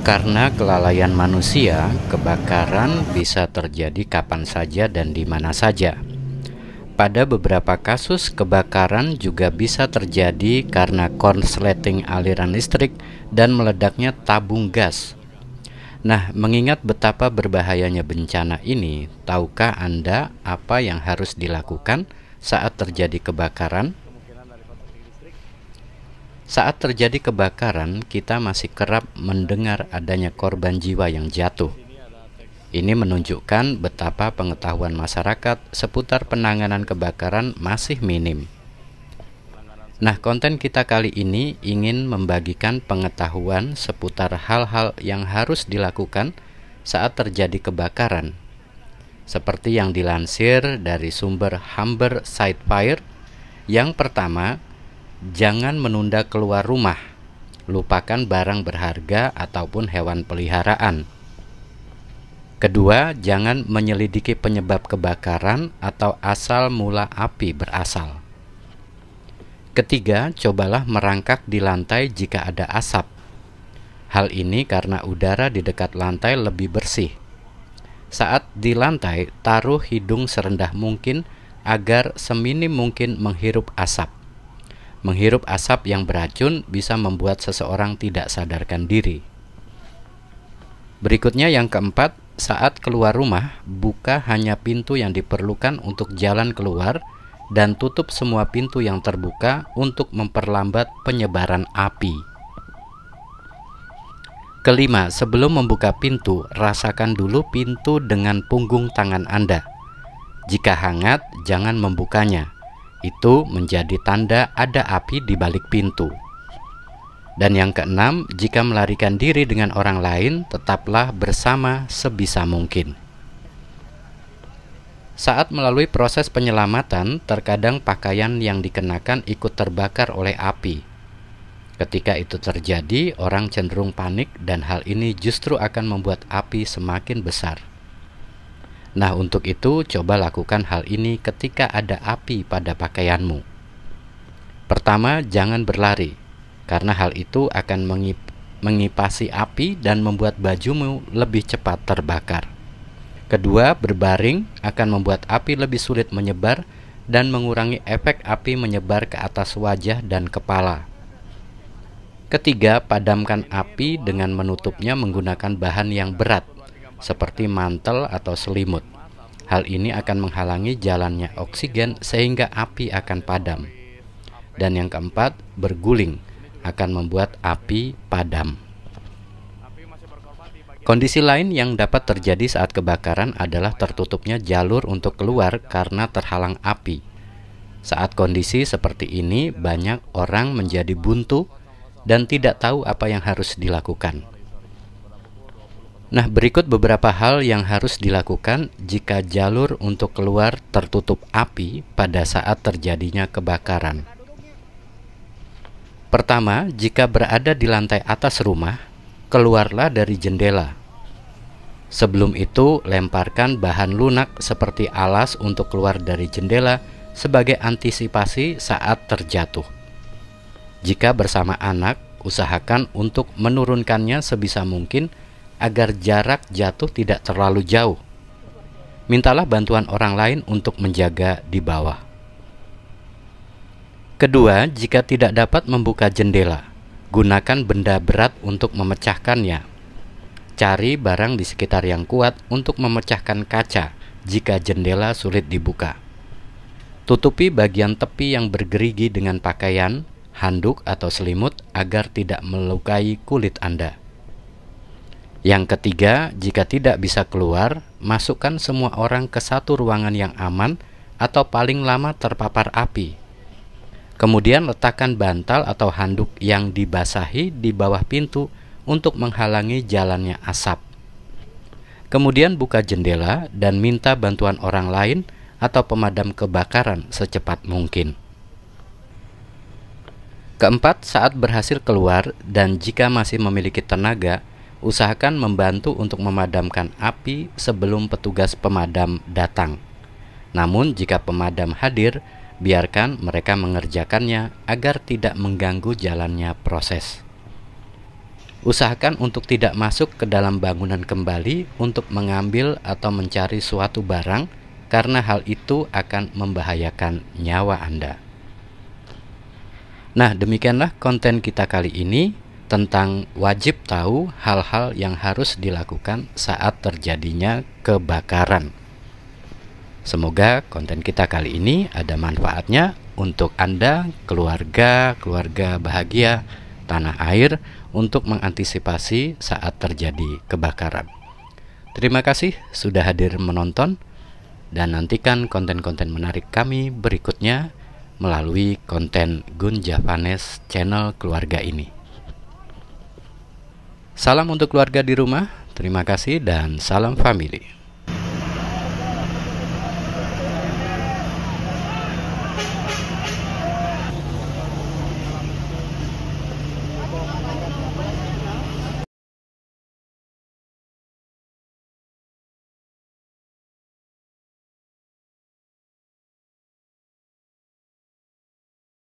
Karena kelalaian manusia, kebakaran bisa terjadi kapan saja dan di mana saja. Pada beberapa kasus, kebakaran juga bisa terjadi karena korsleting aliran listrik dan meledaknya tabung gas. Nah, mengingat betapa berbahayanya bencana ini, tahukah Anda apa yang harus dilakukan saat terjadi kebakaran? Saat terjadi kebakaran, kita masih kerap mendengar adanya korban jiwa yang jatuh. Ini menunjukkan betapa pengetahuan masyarakat seputar penanganan kebakaran masih minim. Nah, konten kita kali ini ingin membagikan pengetahuan seputar hal-hal yang harus dilakukan saat terjadi kebakaran. Seperti yang dilansir dari sumber Humber Site Fire, yang pertama, jangan menunda keluar rumah. Lupakan barang berharga ataupun hewan peliharaan. Kedua, jangan menyelidiki penyebab kebakaran atau asal mula api berasal. Ketiga, cobalah merangkak di lantai jika ada asap. Hal ini karena udara di dekat lantai lebih bersih. Saat di lantai, taruh hidung serendah mungkin agar seminim mungkin menghirup asap. Menghirup asap yang beracun bisa membuat seseorang tidak sadarkan diri. Berikutnya yang keempat, saat keluar rumah, buka hanya pintu yang diperlukan untuk jalan keluar dan tutup semua pintu yang terbuka untuk memperlambat penyebaran api. Kelima, sebelum membuka pintu, rasakan dulu pintu dengan punggung tangan Anda. Jika hangat, jangan membukanya. Itu menjadi tanda ada api di balik pintu. Dan yang keenam, jika melarikan diri dengan orang lain, tetaplah bersama sebisa mungkin. Saat melalui proses penyelamatan, terkadang pakaian yang dikenakan ikut terbakar oleh api. Ketika itu terjadi, orang cenderung panik dan hal ini justru akan membuat api semakin besar. Nah, untuk itu, coba lakukan hal ini ketika ada api pada pakaianmu. Pertama, jangan berlari, karena hal itu akan mengipasi api dan membuat bajumu lebih cepat terbakar. Kedua, berbaring akan membuat api lebih sulit menyebar dan mengurangi efek api menyebar ke atas wajah dan kepala. Ketiga, padamkan api dengan menutupnya menggunakan bahan yang berat, seperti mantel atau selimut. Hal ini akan menghalangi jalannya oksigen sehingga api akan padam. Dan yang keempat, berguling akan membuat api padam. Kondisi lain yang dapat terjadi saat kebakaran adalah tertutupnya jalur untuk keluar karena terhalang api. Saat kondisi seperti ini, banyak orang menjadi buntu dan tidak tahu apa yang harus dilakukan. Nah, berikut beberapa hal yang harus dilakukan jika jalur untuk keluar tertutup api pada saat terjadinya kebakaran. Pertama, jika berada di lantai atas rumah, keluarlah dari jendela. Sebelum itu, lemparkan bahan lunak seperti alas untuk keluar dari jendela sebagai antisipasi saat terjatuh. Jika bersama anak, usahakan untuk menurunkannya sebisa mungkin agar jarak jatuh tidak terlalu jauh. Mintalah bantuan orang lain untuk menjaga di bawah. Kedua, jika tidak dapat membuka jendela, gunakan benda berat untuk memecahkannya. Cari barang di sekitar yang kuat untuk memecahkan kaca jika jendela sulit dibuka. Tutupi bagian tepi yang bergerigi dengan pakaian, handuk atau selimut agar tidak melukai kulit Anda. Yang ketiga, jika tidak bisa keluar, masukkan semua orang ke satu ruangan yang aman atau paling lama terpapar api. Kemudian letakkan bantal atau handuk yang dibasahi di bawah pintu untuk menghalangi jalannya asap. Kemudian buka jendela dan minta bantuan orang lain atau pemadam kebakaran secepat mungkin. Keempat, saat berhasil keluar dan jika masih memiliki tenaga, usahakan membantu untuk memadamkan api sebelum petugas pemadam datang. Namun jika pemadam hadir, biarkan mereka mengerjakannya agar tidak mengganggu jalannya proses. Usahakan untuk tidak masuk ke dalam bangunan kembali untuk mengambil atau mencari suatu barang, karena hal itu akan membahayakan nyawa Anda. Nah, demikianlah konten kita kali ini tentang wajib tahu hal-hal yang harus dilakukan saat terjadinya kebakaran. Semoga konten kita kali ini ada manfaatnya untuk Anda, keluarga bahagia, tanah air, untuk mengantisipasi saat terjadi kebakaran. Terima kasih sudah hadir menonton, dan nantikan konten-konten menarik kami berikutnya melalui konten Gun Javanes channel keluarga ini. Salam untuk keluarga di rumah, terima kasih dan salam family.